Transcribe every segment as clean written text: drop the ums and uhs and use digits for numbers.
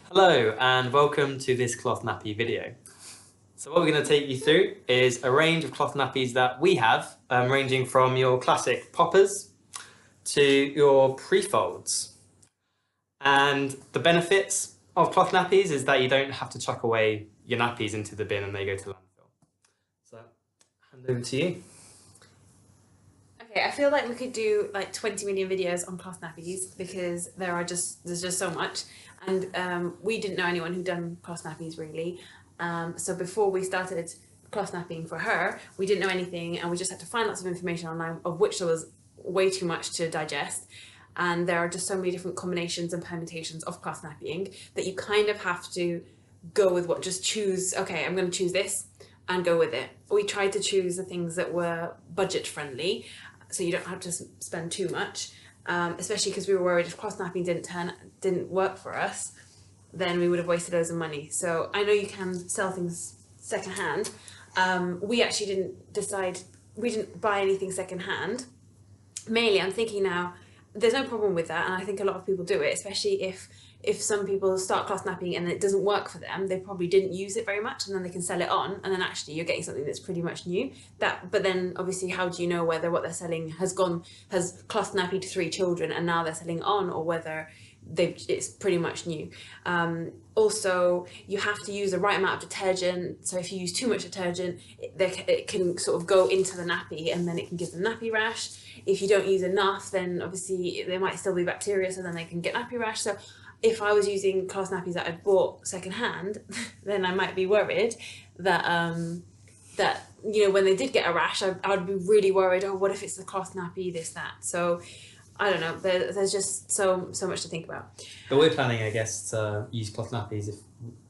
Hello and welcome to this cloth nappy video. So what we're going to take you through is a range of cloth nappies that we have, ranging from your classic poppers to your pre-folds. And the benefits of cloth nappies is that you don't have to chuck away your nappies into the bin and they go to landfill. So, hand over to you. Okay, I feel like we could do like 20 million videos on cloth nappies because there's just so much, and we didn't know anyone who'd done cloth nappies really. So before we started cloth napping for her, we didn't know anything, and we just had to find lots of information online, of which there was way too much to digest. And there are just so many different combinations and permutations of cloth napping that you kind of have to go with what, just choose, okay, I'm going to choose this and go with it. We tried to choose the things that were budget friendly, so you don't have to spend too much, especially because we were worried if cloth napping didn't work for us, then we would have wasted loads of money. So I know you can sell things secondhand. We actually we didn't buy anything secondhand. Mainly, I'm thinking now, there's no problem with that, and I think a lot of people do it, especially if some people start cloth napping and it doesn't work for them. They probably didn't use it very much, and then they can sell it on, and then actually you're getting something that's pretty much new. But then obviously, how do you know whether what they're selling has cloth nappied 3 children and now they're selling on, or whether it's pretty much new? Also, you have to use the right amount of detergent. So if you use too much detergent, it can sort of go into the nappy, and then it can give them nappy rash. If you don't use enough, then obviously there might still be bacteria, so then they can get nappy rash. So if I was using cloth nappies that I'd bought secondhand, then I might be worried that when they did get a rash, I'd be really worried. Oh, what if it's the cloth nappy? This, that. So I don't know. There's just so much to think about. But we're planning, I guess, to use cloth nappies if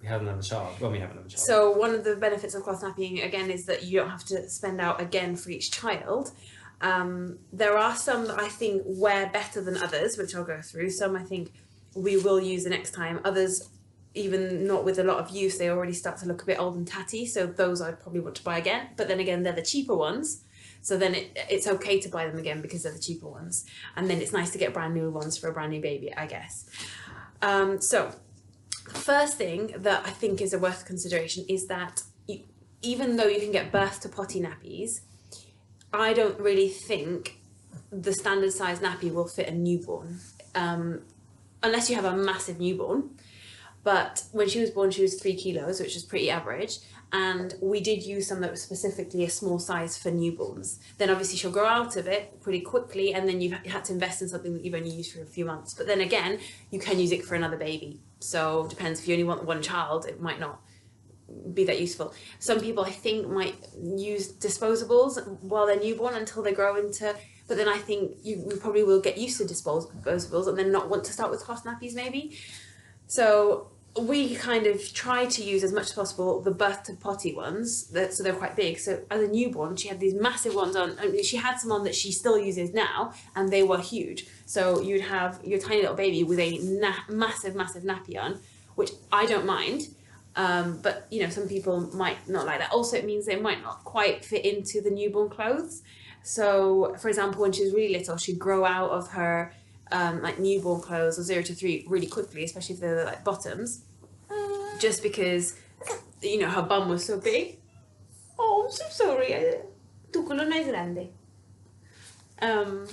we have another child. When we have another child. So one of the benefits of cloth napping again is that you don't have to spend out again for each child. There are some that I think wear better than others, which I'll go through. Some I think we will use the next time. Others, even not with a lot of use, they already start to look a bit old and tatty. So those I'd probably want to buy again. But then again, they're the cheaper ones. So then it's okay to buy them again because they're the cheaper ones. And then it's nice to get brand new ones for a brand new baby, I guess. So the first thing that I think is a worth consideration is that even though you can get birth to potty nappies, I don't really think the standard size nappy will fit a newborn, unless you have a massive newborn. But when she was born, she was 3 kilos, which is pretty average. And we did use some that was specifically a small size for newborns. Then obviously she'll grow out of it pretty quickly, and then you've had to invest in something that you've only used for a few months. But then again, you can use it for another baby. So it depends. If you only want one child, it might not be that useful. Some people I think might use disposables while they're newborn until they grow into, but then I think you probably will get used to disposables and then not want to start with cloth nappies maybe. So we kind of try to use as much as possible the birth to potty ones, so they're quite big. So as a newborn, she had these massive ones on. I mean, she had some on that she still uses now, and they were huge. So you'd have your tiny little baby with a massive nappy on, which I don't mind. But some people might not like that. Also, it means they might not quite fit into the newborn clothes. So, for example, when she was really little, she'd grow out of her newborn clothes or 0 to 3 really quickly, especially if they're like bottoms, just because her bum was so big. Oh, I'm so sorry. Tu colonna è grande. Do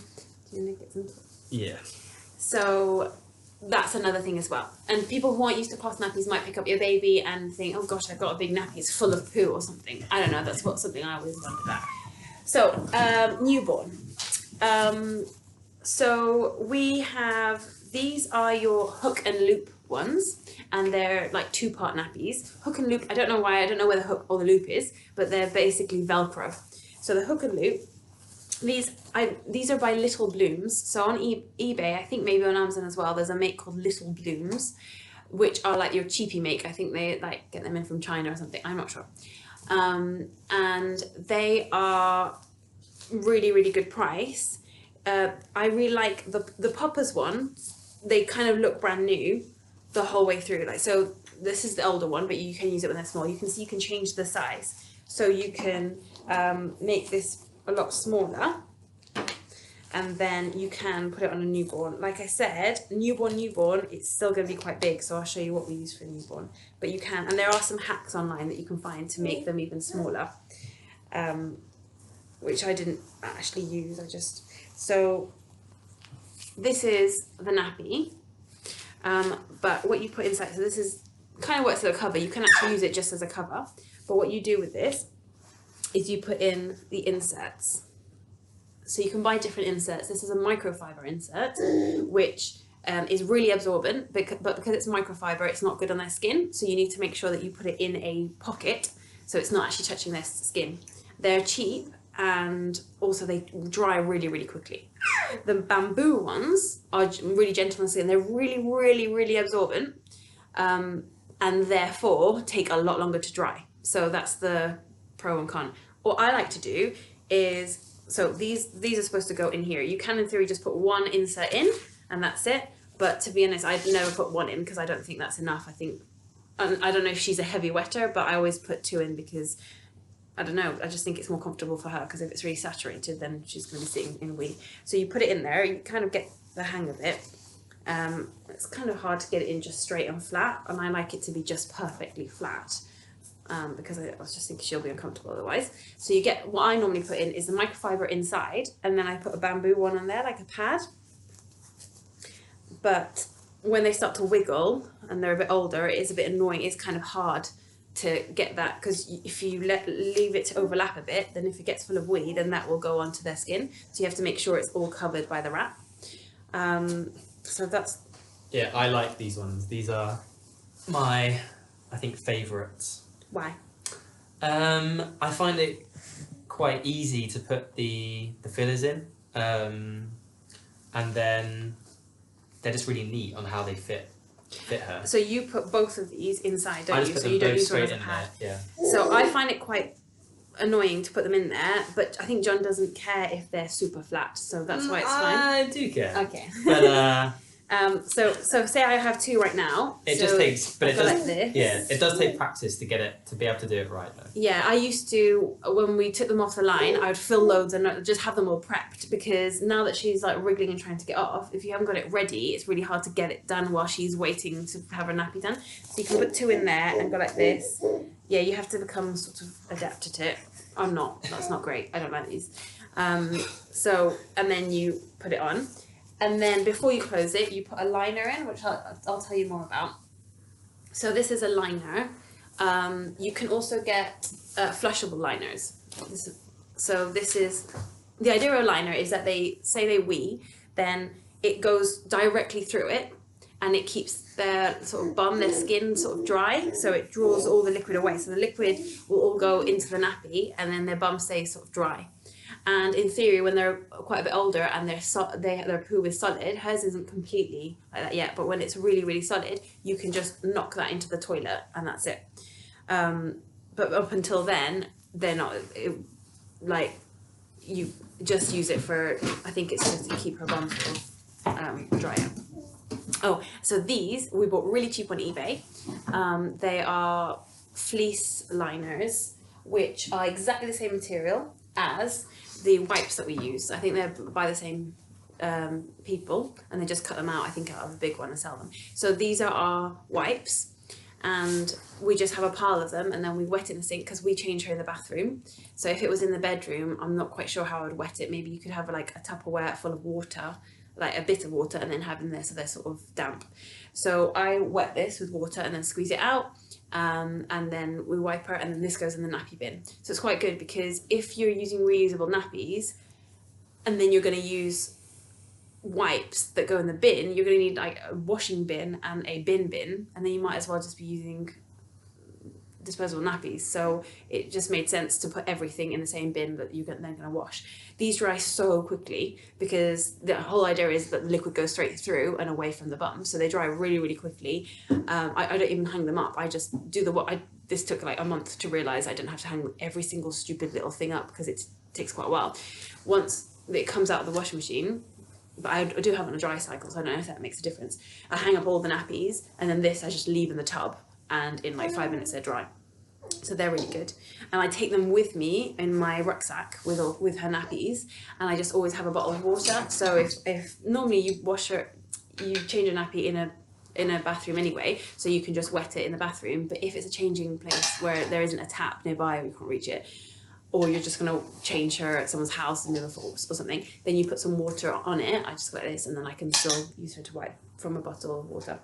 you want to get some? Yeah. So that's another thing as well. And people who aren't used to cloth nappies might pick up your baby and think, oh gosh, I've got a big nappy, it's full of poo or something. I don't know, that's something I always wondered about. So, newborn. So we have, these are your hook and loop ones, and they're like 2-part nappies. Hook and loop, I don't know where the hook or the loop is, but they're basically Velcro. So the hook and loop, these are by Little Blooms. So on eBay, I think maybe on Amazon as well, there's a make called Little Blooms, which are like your cheapy make. I think they get them in from China or something. I'm not sure. And they are really, really good price. I really like the poppers one. They kind of look brand new the whole way through. So this is the older one, but you can use it when they're small. You can change the size. So you can make this a lot smaller. and then you can put it on a newborn. Like I said, newborn, it's still going to be quite big, so I'll show you what we use for newborn. But you can, and there are some hacks online that you can find to make them even smaller, which I didn't actually use. So this is the nappy, but what you put inside, so this is kind of works as a cover. You can actually use it just as a cover, but what you do with this is you put in the inserts. So you can buy different inserts. This is a microfiber insert, which is really absorbent, but because it's microfiber, it's not good on their skin. So you need to make sure that you put it in a pocket, so it's not actually touching their skin. They're cheap, and also they dry really, really quickly. The bamboo ones are really gentle on the skin. They're really, really, really absorbent, and therefore take a lot longer to dry. So that's the pro and con. What I like to do is, so these are supposed to go in here. You can, in theory, just put one insert in and that's it. But to be honest, I'd never put one in because I don't think that's enough. I don't know if she's a heavy wetter, but I always put two in because, I don't know, I just think it's more comfortable for her, because if it's really saturated, then she's going to be sitting in a wee. So you put it in there, you kind of get the hang of it. It's kind of hard to get it in just straight and flat, and I like it to be just perfectly flat. Because I was just thinking she'll be uncomfortable otherwise. So you get, what I normally put in is the microfiber inside, and then I put a bamboo one on there, like a pad. But when they start to wiggle and they're a bit older, it is a bit annoying. It's kind of hard to get that, because if you leave it to overlap a bit, then if it gets full of wee, then that will go onto their skin. So you have to make sure it's all covered by the wrap. So that's... Yeah, I like these ones. These are my, I think, favourites. Why? I find it quite easy to put the fillers in, and then they're just really neat on how they fit her. So you put both of these inside, don't I you? just put So them you don't both use one straight as a in pad. there. Yeah. So I find it quite annoying to put them in there, but I think John doesn't care if they're super flat, so that's why it's fine. I do care. Okay. But so say I have two right now. it so just takes, but it does, like this. yeah, it does take practice to be able to do it right though. Yeah, I used to, when we took them off the line, I would fill loads and just have them all prepped, because now that she's like wriggling and trying to get off, if you haven't got it ready, it's really hard to get it done while she's waiting to have her nappy done. So you can put two in there and go like this. Yeah, you have to become sort of adept at it. I'm not. That's not great. I don't like these. So, and then you put it on. And then before you close it, you put a liner in, which I'll tell you more about. So this is a liner. You can also get flushable liners. This is the idea of a liner is that they say they wee, then it goes directly through it, and it keeps their sort of bum, their skin sort of dry, so it draws all the liquid away. So the liquid will all go into the nappy, and then their bum stays sort of dry. And in theory, when they're quite a bit older and their poo is solid, hers isn't completely like that yet, but when it's really, really solid, you can just knock that into the toilet and that's it. But up until then, they're not, you just use it for, I think it's just to keep her bum sort of drier. Oh, so these we bought really cheap on eBay. They are fleece liners, which are exactly the same material as the wipes that we use. I think they're by the same people, and they just cut them out, I think, out of a big one and sell them. So these are our wipes, and we just have a pile of them, and then we wet it in the sink because we change her in the bathroom. So if it was in the bedroom, I'm not quite sure how I would wet it. Maybe you could have like a Tupperware full of water, like a bit of water, and then have them there so they're sort of damp. So I wet this with water and then squeeze it out. And then we wipe her, and then this goes in the nappy bin. So it's quite good, because if you're using reusable nappies and then you're going to use wipes that go in the bin, you're going to need like a washing bin and a bin, and then you might as well just be using disposable nappies. So it just made sense to put everything in the same bin that you're then going to wash. These dry so quickly because the whole idea is that the liquid goes straight through and away from the bum, so they dry really, really quickly. I don't even hang them up. I just do this took like a month to realise I didn't have to hang every single stupid little thing up, because it takes quite a while. Once it comes out of the washing machine, but I do have it on a dry cycle, so I don't know if that makes a difference. I hang up all the nappies, and then this I just leave in the tub, and in like 5 minutes they're dry. So they're really good. And I take them with me in my rucksack with her nappies, and I just always have a bottle of water. So if normally you change a nappy in a bathroom anyway, so you can just wet it in the bathroom. But if it's a changing place where there isn't a tap nearby or you can't reach it, or you're just going to change her at someone's house in the force or something, then you put some water on it. I just go like this, and then I can still use her to wipe from a bottle of water.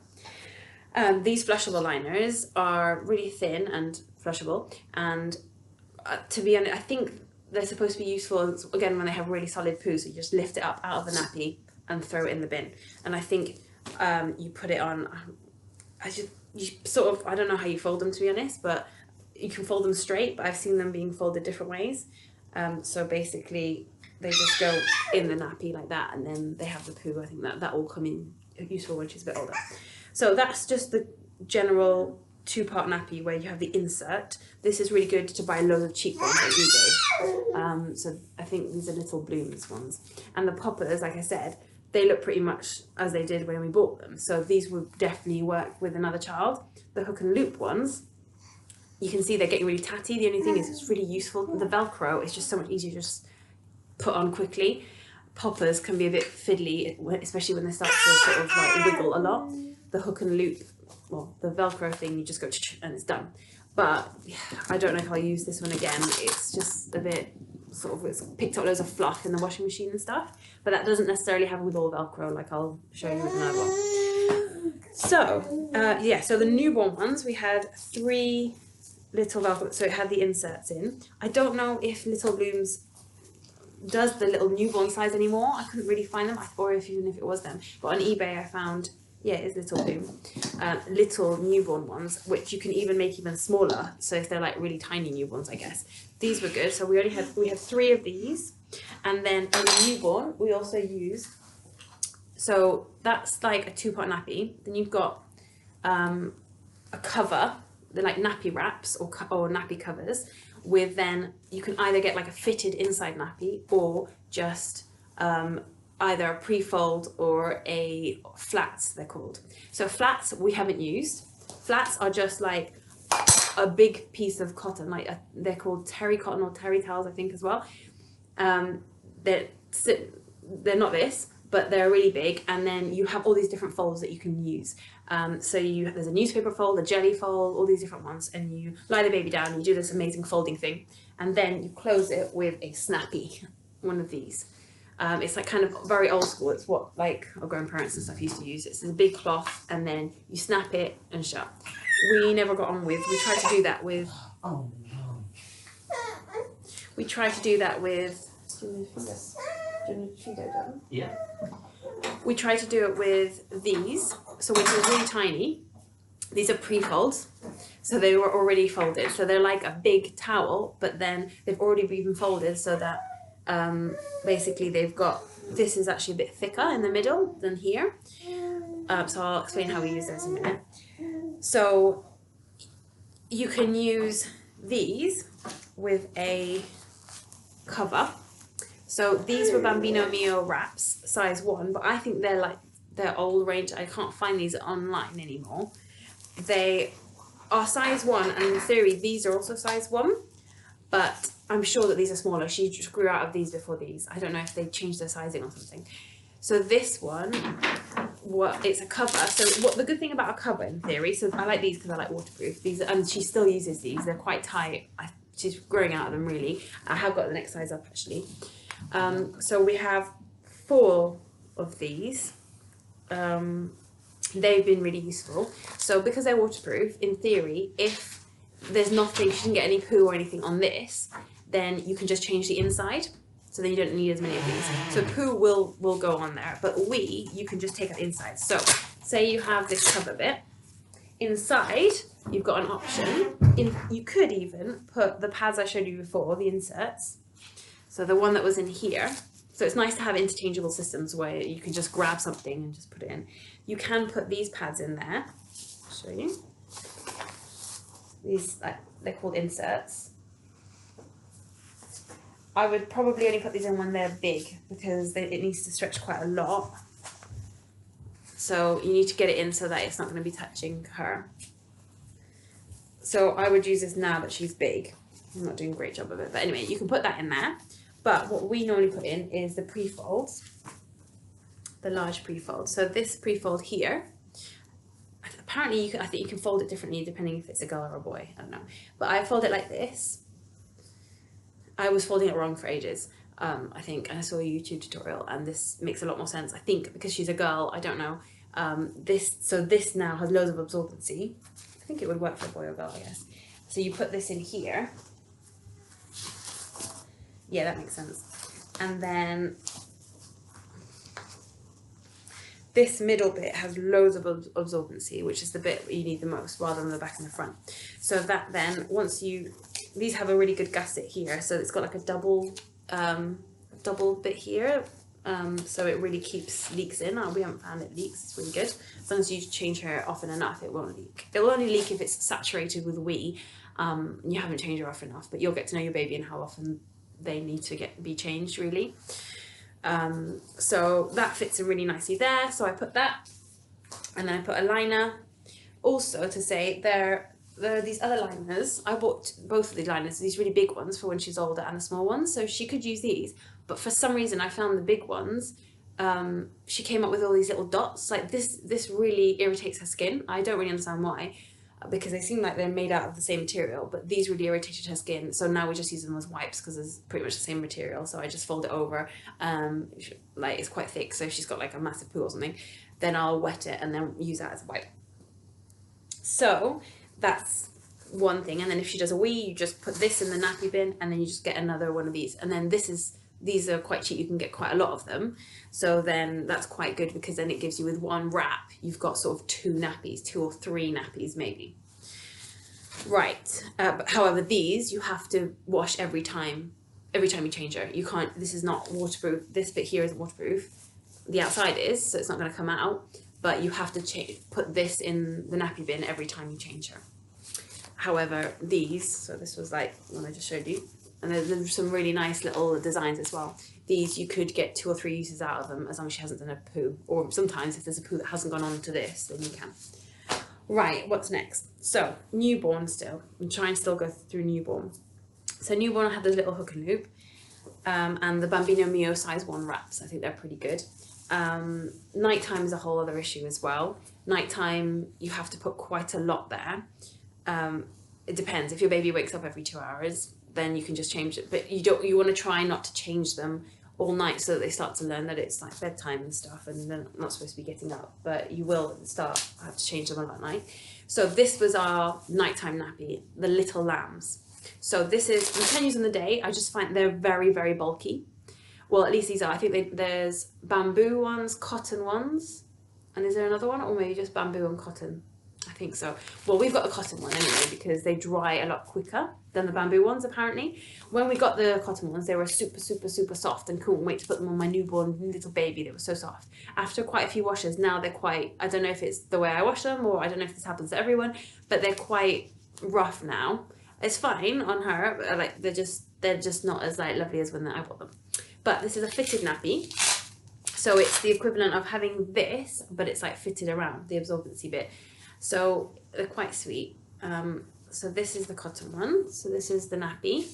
These flushable liners are really thin and flushable, and to be honest, I think they're supposed to be useful again when they have really solid poo. So you just lift it up out of the nappy and throw it in the bin. And I think you put it on. I don't know how you fold them, to be honest, but you can fold them straight. But I've seen them being folded different ways. So basically, they just go in the nappy like that, and then they have the poo. I think that will come in useful when she's a bit older. So that's just the general 2-part nappy where you have the insert. This is really good to buy loads of cheap ones at eBay. So I think these are Little Blooms ones. And the poppers, like I said, they look pretty much as they did when we bought them. So these would definitely work with another child. The hook and loop ones, you can see they're getting really tatty. The only thing is it's really useful. The Velcro is just so much easier to just put on quickly. Poppers can be a bit fiddly, especially when they start to sort of like wiggle a lot. The hook and loop, well, the Velcro thing, you just go and it's done. But I don't know if I'll use this one again. It's just a bit sort of, it's picked up loads of fluff in the washing machine and stuff. But that doesn't necessarily have with all Velcro, like I'll show you with another one. So, so the newborn ones, we had 3 little Velcro, so it had the inserts in. I don't know if Little Blooms does the little newborn size anymore. I couldn't really find them, or even if it was them. But on eBay I found, it's Little Bloom, little newborn ones, which you can even make even smaller. So if they're like really tiny newborns, I guess. These were good. So we had 3 of these. And then on the newborn, we also use, so that's like a 2-part nappy. Then you've got a cover, they're like nappy wraps or nappy covers, with then you can either get like a fitted inside nappy or just either a pre-fold or a flats, they're called. So flats we haven't used. Flats are just like a big piece of cotton, they're called terry cotton or terry towels, I think, as well. They're not this, but they're really big, and then you have all these different folds that you can use. So there's a newspaper fold, a jelly fold, all these different ones, and you lie the baby down and you do this amazing folding thing, and then you close it with a snappy, one of these. It's like kind of very old school. It's what like our grandparents and stuff used to use. It's a big cloth, and then you snap it and shut. We never got on with. We tried to do that with. Oh no. We tried to do that with. Yeah. We tried to do it with these. So which is really tiny. These are pre-folds, so they were already folded. So they're like a big towel, but then they've already been folded so that. Basically they've got, this is actually a bit thicker in the middle than here, so I'll explain how we use those in a minute. So you can use these with a cover. So these were Bambino Mio wraps, size 1, but I think they're old range. I can't find these online anymore. They are size 1, and in theory these are also size 1, but I'm sure that these are smaller. She just grew out of these before these. I don't know if they changed their sizing or something. So this one, it's a cover. So the good thing about a cover in theory, so I like these because I like waterproof. These, and she still uses these. They're quite tight. She's growing out of them really. I have got the next size up actually. So we have 4 of these. They've been really useful. So because they're waterproof, in theory, if there's nothing, she didn't get any poo or anything on this, then you can just change the inside, so then you don't need as many of these. So poo will go on there, but you can just take out the inside. So say you have this cover bit. Inside, you've got an option. You could even put the pads I showed you before, the inserts. So the one that was in here. So it's nice to have interchangeable systems where you can just grab something and just put it in. You can put these pads in there. I'll show you. These, they're called inserts. I would probably only put these in when they're big because it needs to stretch quite a lot. So you need to get it in so that it's not going to be touching her. So I would use this now that she's big. I'm not doing a great job of it, but anyway, you can put that in there. But what we normally put in is the pre-folds, the large pre-fold. So this pre-fold here, apparently I think you can fold it differently depending if it's a girl or a boy, I don't know. But I fold it like this. I was folding it wrong for ages, I think, and I saw a YouTube tutorial, and this makes a lot more sense. I think because she's a girl, I don't know. This now has loads of absorbency. I think it would work for a boy or girl, I guess. So you put this in here. Yeah, that makes sense. And then this middle bit has loads of absorbency, which is the bit you need the most, rather than the back and the front. So that then, these have a really good gusset here, so it's got like a double bit here, so it really keeps leaks in. We haven't found it leaks, it's really good. As long as you change her often enough, it won't leak. It will only leak if it's saturated with wee, and you haven't changed her often enough, but you'll get to know your baby and how often they need to be changed, really. So that fits in really nicely there, so I put that, and then I put a liner. Also, to say, there are these other liners. I bought both of these liners, these really big ones for when she's older and the small ones, so she could use these, but for some reason I found the big ones, she came up with all these little dots, like this really irritates her skin. I don't really understand why, because they seem like they're made out of the same material, but these really irritated her skin, so now we just use them as wipes because it's pretty much the same material. So I just fold it over, like it's quite thick, so if she's got like a massive poo or something, then I'll wet it and then use that as a wipe. So that's one thing, and then if she does a wee, you just put this in the nappy bin, and then you just get another one of these, and then these are quite cheap, you can get quite a lot of them, so then that's quite good, because then it gives you, with one wrap, you've got sort of 2 or 3 nappies maybe. Right, but however, these you have to wash every time you change her. You can't, this is not waterproof, this bit here isn't waterproof, the outside is, so it's not going to come out, but you have to put this in the nappy bin every time you change her. However, these, so this was like one I just showed you, and there's some really nice little designs as well. These, you could get 2 or 3 uses out of them, as long as she hasn't done a poo, or sometimes if there's a poo that hasn't gone on to this, then you can. Right, what's next? So, newborn still. I'm trying to still go through newborn. So newborn, I have this little hook and loop, and the Bambino Mio size 1 wraps. I think they're pretty good. Nighttime is a whole other issue as well. Nighttime, you have to put quite a lot there. It depends. If your baby wakes up every 2 hours, then you can just change it. But you want to try not to change them all night, so that they start to learn that it's like bedtime and stuff, and they're not supposed to be getting up. But you will have to change them all at night. So this was our nighttime nappy, the Little Lambs. So this is, you can use in the day. I just find they're very, very bulky. Well, at least these are. I think there's bamboo ones, cotton ones, and is there another one, or maybe just bamboo and cotton? I think so. Well, we've got the cotton one anyway, because they dry a lot quicker than the bamboo ones, apparently. When we got the cotton ones, they were super, super, super soft, and couldn't wait to put them on my newborn little baby. They were so soft. After quite a few washes, now they're quite, I don't know if it's the way I wash them, or I don't know if this happens to everyone, but they're quite rough now. It's fine on her, but like they're just not as like lovely as when I bought them. But this is a fitted nappy. So it's the equivalent of having this, but it's like fitted around the absorbency bit. So they're quite sweet. So this is the cotton one. So this is the nappy.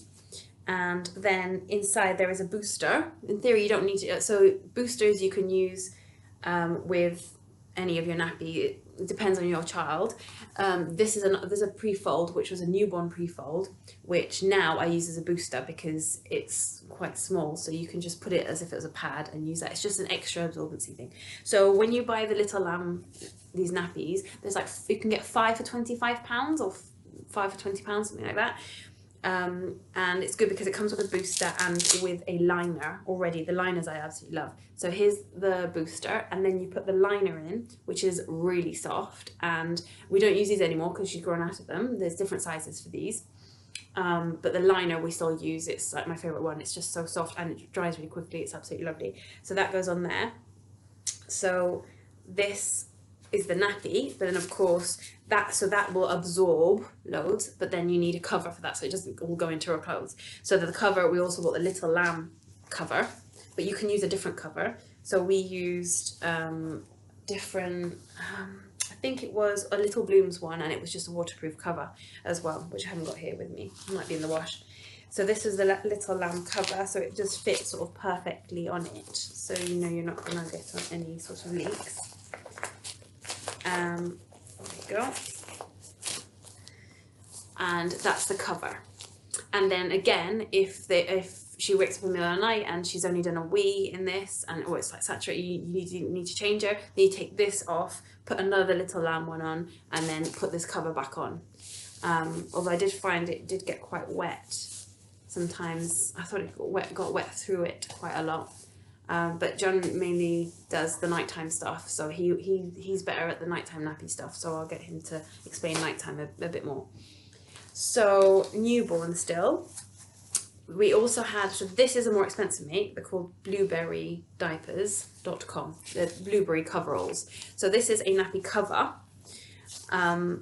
And then inside there is a booster. In theory, you don't need to, so boosters you can use with any of your nappy. It depends on your child. There's a pre-fold, which was a newborn pre-fold, which now I use as a booster because it's quite small. So you can just put it as if it was a pad and use that. It's just an extra absorbency thing. So when you buy the Little Lamb, these nappies, there's like, you can get 5 for £25 or 5 for £20, something like that. And it's good because it comes with a booster and with a liner already. The liners I absolutely love. So here's the booster, and then you put the liner in, which is really soft, and we don't use these anymore because she's grown out of them. There's different sizes for these, but the liner we still use. It's like my favorite one. It's just so soft and it dries really quickly. It's absolutely lovely. So that goes on there. So this is the nappy, but then of course that will absorb loads, but then you need a cover for that, so it doesn't all go into her clothes. So the cover, we also bought the Little Lamb cover, but you can use a different cover. So we used different, I think it was a Little Blooms one, and it was just a waterproof cover as well, which I haven't got here with me. It might be in the wash. So this is the Little Lamb cover, so it just fits sort of perfectly on it. So you know you're not going to get on any sort of leaks. There we go. And that's the cover. And then again, if she wakes up in the middle of the night and she's only done a wee in this, and it's like saturated, you need to change her, then you take this off, put another Little Lamb one on, and then put this cover back on. Although I did find it did get quite wet sometimes. I thought it got wet through it quite a lot. But John mainly does the nighttime stuff, so he's better at the nighttime nappy stuff, so I'll get him to explain nighttime a bit more. So newborn still. We also had, so this is a more expensive make, they're called blueberrydiapers.com, the blueberry coveralls. So this is a nappy cover. I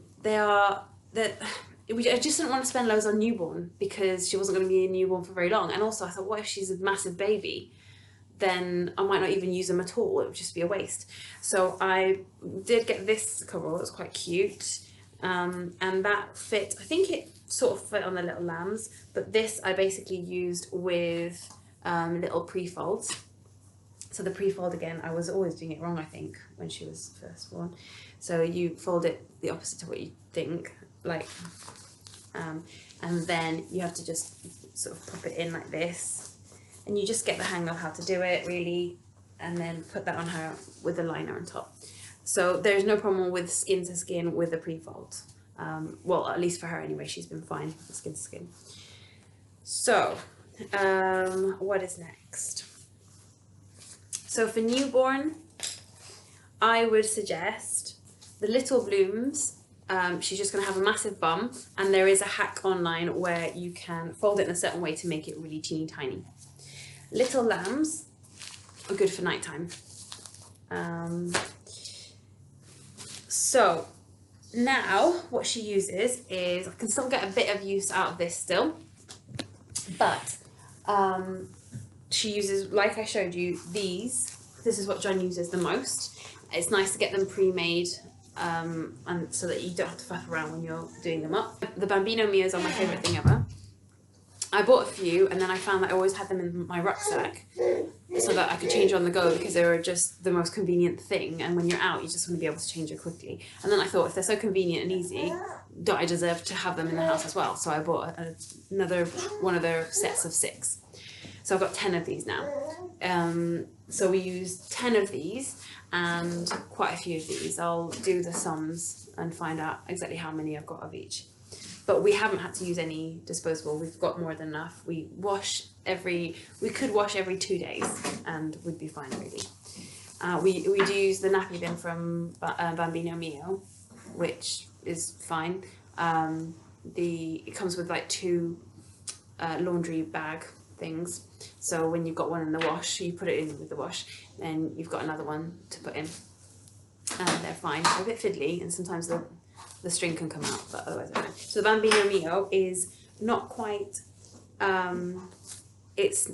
just didn't want to spend loads on newborn because she wasn't going to be a newborn for very long. And also I thought, what if she's a massive baby? Then I might not even use them at all, it would just be a waste. So I did get this coverall, it was quite cute. And that fit, I think it sort of fit on the little lambs, but this I basically used with little pre-folds. So the pre-fold, again, I was always doing it wrong, I think, when she was first born. So you fold it the opposite to what you think, like, and then you have to just sort of pop it in like this, and you just get the hang of how to do it, really, and then put that on her with the liner on top. So there's no problem with skin to skin with the pre-fold. Well, at least for her anyway, she's been fine skin to skin. So, what is next? So for newborn, I would suggest the Little Blooms. She's just going to have a massive bum, and there is a hack online where you can fold it in a certain way to make it really teeny tiny. Little Lambs are good for nighttime. So now what she uses is, I can still get a bit of use out of this still, but she uses, like I showed you, these. This is what John uses the most. It's nice to get them pre-made, and so that you don't have to faff around when you're doing them up. The Bambino Mios are my favourite thing ever. I bought a few, and then I found that I always had them in my rucksack so that I could change on the go, because they were just the most convenient thing, and when you're out you just want to be able to change it quickly. And then I thought, if they're so convenient and easy, don't I deserve to have them in the house as well? So I bought another one of their sets of 6. So I've got 10 of these now. So we used 10 of these and quite a few of these. I'll do the sums and find out exactly how many I've got of each. But we haven't had to use any disposable. We've got more than enough. We could wash every 2 days and we'd be fine, really. We do use the nappy bin from Bambino Mio, which is fine. It comes with like 2 laundry bag things. So when you've got one in the wash, you put it in with the wash, then you've got another one to put in. And they're fine. They're a bit fiddly, and sometimes the string can come out, but otherwise they're fine. So the Bambino Mio is not quite, it's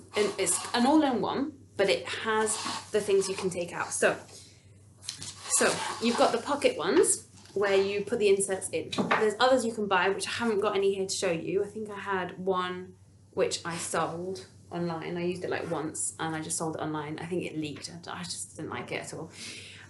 an all-in-one, but it has the things you can take out. So you've got the pocket ones where you put the inserts in. There's others you can buy, which I haven't got any here to show you. I think I had one which I sold online. I used it like once and I just sold it online. I think it leaked. I just didn't like it at all.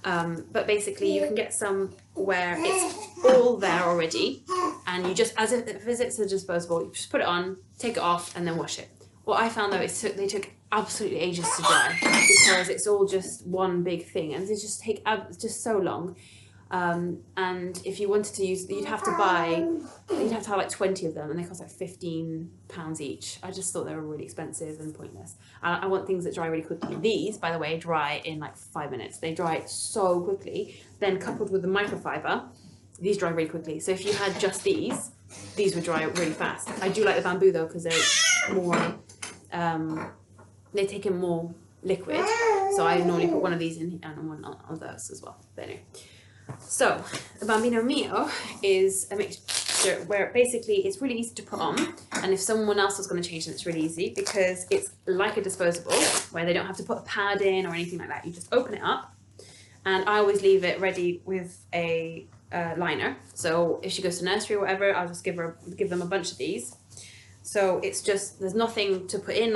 But basically you can get some where it's all there already, and you just, as if it's a disposable, you just put it on, take it off, and then wash it. What I found though is they took absolutely ages to dry, because it's all just one big thing, and they just take just so long. And if you wanted to use, you'd have to have like 20 of them, and they cost like £15 each. I just thought they were really expensive and pointless. I want things that dry really quickly. These, by the way, dry in like 5 minutes. They dry so quickly. Then coupled with the microfiber, these dry really quickly. So if you had just these would dry really fast. I do like the bamboo though, because they're more, they take in more liquid. So I normally put one of these in and one on those as well. But anyway. So the Bambino Mio is a mixture where basically it's really easy to put on, and if someone else was going to change them, it's really easy because it's like a disposable where they don't have to put a pad in or anything like that. You just open it up, and I always leave it ready with a liner. So if she goes to nursery or whatever, I'll just give them a bunch of these. So it's just, there's nothing to put in,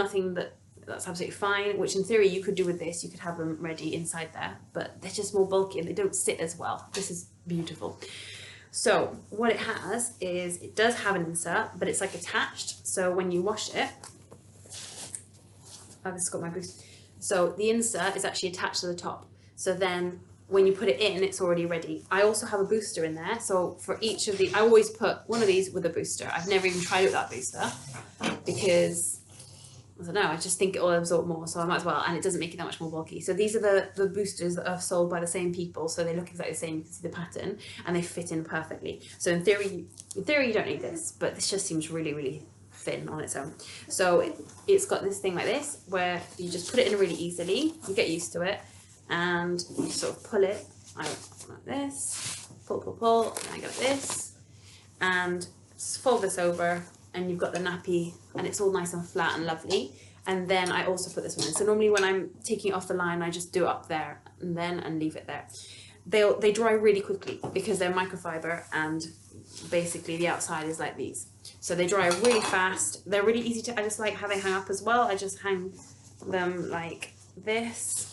that's absolutely fine, which in theory you could do with this. You could have them ready inside there, but they're just more bulky and they don't sit as well. This is beautiful. So what it has is, it does have an insert, but it's like attached. So when you wash it, oh, this has got my boost. So the insert is actually attached to the top. So then when you put it in, it's already ready. I also have a booster in there. So for each of the, I always put one of these with a booster. I've never even tried it without booster because, I don't know, I just think it will absorb more, so I might as well, and it doesn't make it that much more bulky. So these are the boosters that are sold by the same people, so they look exactly the same, you can see the pattern, and they fit in perfectly. So in theory you don't need this, but this just seems really, really thin on its own. So it's got this thing like this, where you just put it in really easily, you get used to it, and you sort of pull it out like this, pull, and I go like this, and fold this over, and you've got the nappy, and it's all nice and flat and lovely. And then I also put this one in. So normally when I'm taking it off the line, I just do it up there and leave it there. They dry really quickly because they're microfiber, and basically the outside is like these. So they dry really fast. They're really easy to, I just like how they hang up as well. I just hang them like this.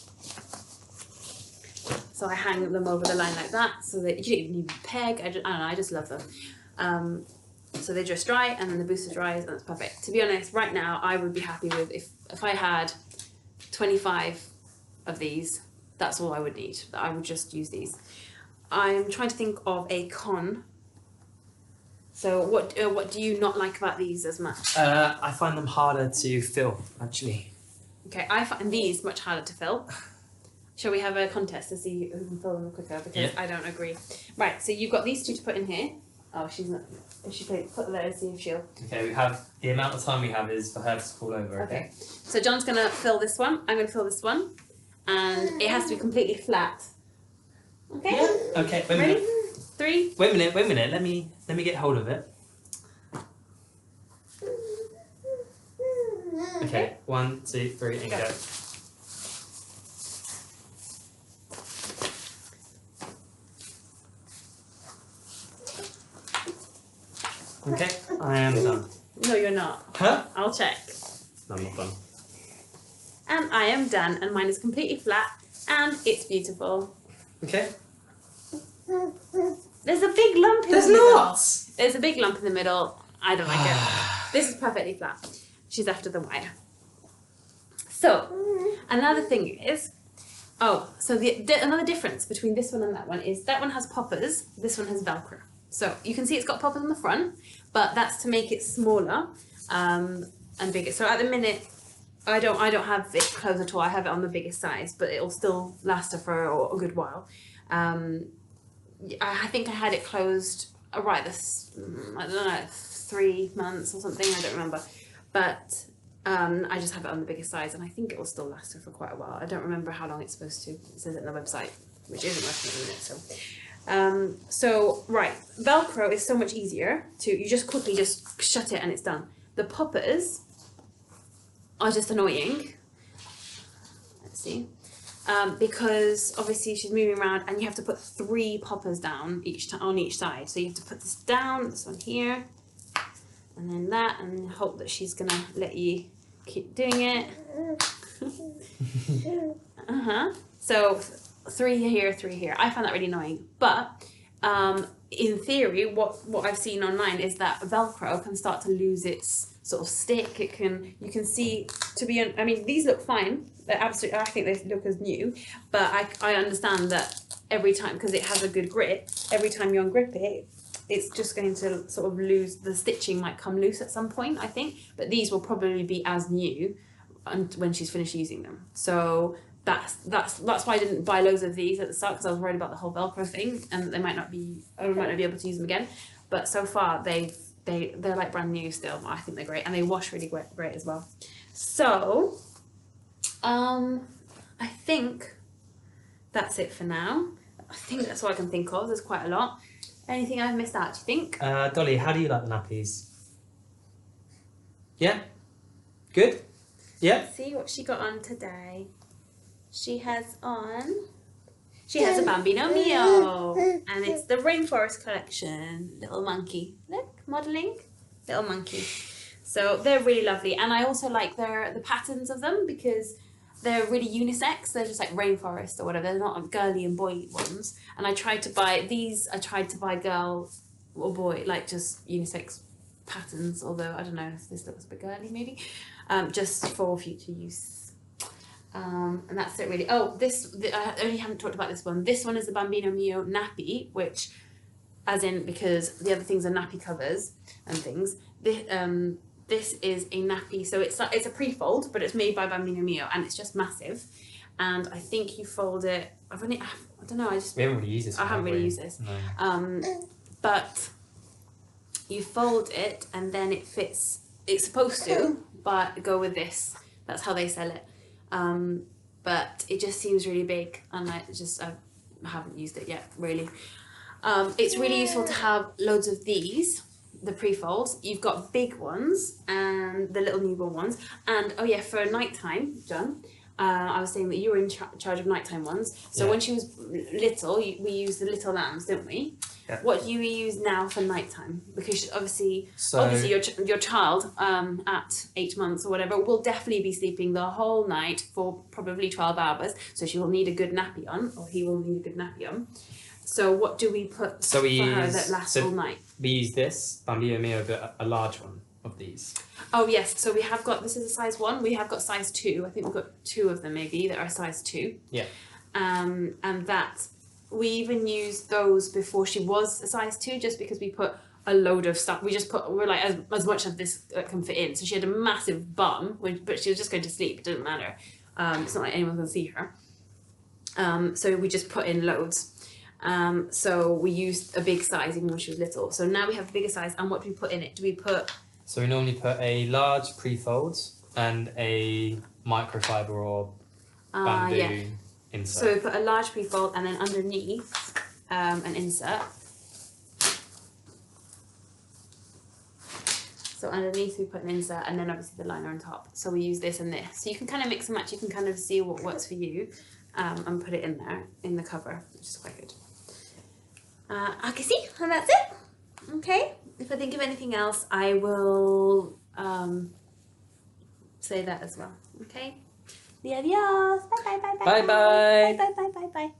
So I hang them over the line like that, so that you don't even need a peg. I don't know, I just love them. So they just dry, and then the booster dries, and it's perfect. To be honest, right now I would be happy with, if I had 25 of these, that's all I would need. I would just use these. I'm trying to think of a con. So what do you not like about these as much? I find them harder to fill, actually. Okay, I find these much harder to fill. Shall we have a contest to see who can fill them quicker? Because I don't agree. Right, so you've got these two to put in here. Oh, she's not. If she put it there and see if she'll. Okay, we have the amount of time we have is for her to fall over. Okay. So John's gonna fill this one. I'm gonna fill this one, and it has to be completely flat. Okay. Yeah. Okay. Wait a Ready? minute. 3. Wait a minute. Let me get hold of it. Okay. 1, 2, 3, and go. Okay, I am done. No, you're not. Huh? I'll check. No, I'm not done. And I am done, and mine is completely flat, and it's beautiful. Okay. There's a big lump in There's the middle. not! There's a big lump in the middle. I don't like it. This is perfectly flat. She's after the wire. So, another thing is, so another difference between this one and that one is that one has poppers, this one has Velcro. So you can see it's got poppers on the front, but that's to make it smaller and bigger. So at the minute, I don't have it closed at all. I have it on the biggest size, but it'll still last her for a good while. I think I had it closed right this, I don't know, 3 months or something. I don't remember, but I just have it on the biggest size, and I think it will still last her for quite a while. I don't remember how long it's supposed to. It says it on the website, which isn't working at the minute. So right, Velcro is so much easier to, you just quickly just shut it and it's done. The poppers are just annoying. Let's see. Because obviously she's moving around and you have to put 3 poppers down on each side. So you have to put this down, this one here, and then that, and hope that she's gonna let you keep doing it. So 3 here, 3 here. I find that really annoying. But in theory, what I've seen online is that Velcro can start to lose its sort of stick. You can see, I mean, these look fine. They're absolutely, I think they look as new. But I understand that every time, because it has a good grip, every time you ungrip it, it's just going to sort of lose, the stitching might come loose at some point, I think. But these will probably be as new when she's finished using them. So that's why I didn't buy loads of these at the start, because I was worried about the whole Velcro thing, and I might not be able to use them again. But so far they're like brand new still. I think they're great, and they wash really great as well. So I think that's it for now. I think that's all I can think of. There's quite a lot. Anything I've missed out, do you think? Dolly, how do you like the nappies? Yeah? Good? Yeah? Let's see what she got on today. She has on... She has a Bambino Mio, and it's the Rainforest collection. Little monkey, look, modelling, little monkey. So they're really lovely, and I also like the patterns of them because they're really unisex. They're just like rainforest or whatever. They're not girly and boy ones. And I tried to buy these. I tried to buy girl or boy, like just unisex patterns. Although I don't know if this looks a bit girly, maybe, just for future use. And that's it really. Oh, I only haven't talked about this one. This one is the Bambino Mio nappy, which, as in because the other things are nappy covers and things. This is a nappy, so it's a pre-fold, but it's made by Bambino Mio, and it's just massive. And I think you fold it. I don't know. We haven't really used this. I haven't really used this. No. But you fold it, and then it fits. It's supposed to, but go with this. That's how they sell it. But it just seems really big, and I haven't used it yet, really. It's really useful to have loads of these, the pre-folds. You've got big ones and the little newborn ones. And oh yeah, for nighttime, John, I was saying that you were in charge of nighttime ones. So when she was little, we used the little lambs, didn't we? Yeah. What do you use now for nighttime? Because obviously your child at 8 months or whatever will definitely be sleeping the whole night for probably 12 hours. So she will need a good nappy on, or he will need a good nappy on. So what do we put for her that lasts all night? We use this Bambino Mio, but a large one of these. Oh yes, so we have got, this is a size 1. We have got size 2. I think we've got 2 of them maybe that are size 2. Yeah. And that we even used those before she was a size 2, just because we put a load of stuff. We're like as much of this that can fit in. So she had a massive bum, but she was just going to sleep. It didn't matter. It's not like anyone's going to see her. So we just put in loads. So we used a big size even when she was little. So now we have a bigger size. And what do we put in it? Do we put? So we normally put a large pre-fold and a microfiber or bamboo insert. So we put a large pre-fold and then underneath an insert. So underneath we put an insert and then obviously the liner on top. So we use this and this. So you can kind of mix and match. You can kind of see what works for you and put it in there in the cover, which is quite good. Okay, see, and that's it. Okay, if I think of anything else, I will say that as well. Okay. Adios. Bye bye bye bye. Bye bye. Bye bye bye bye bye.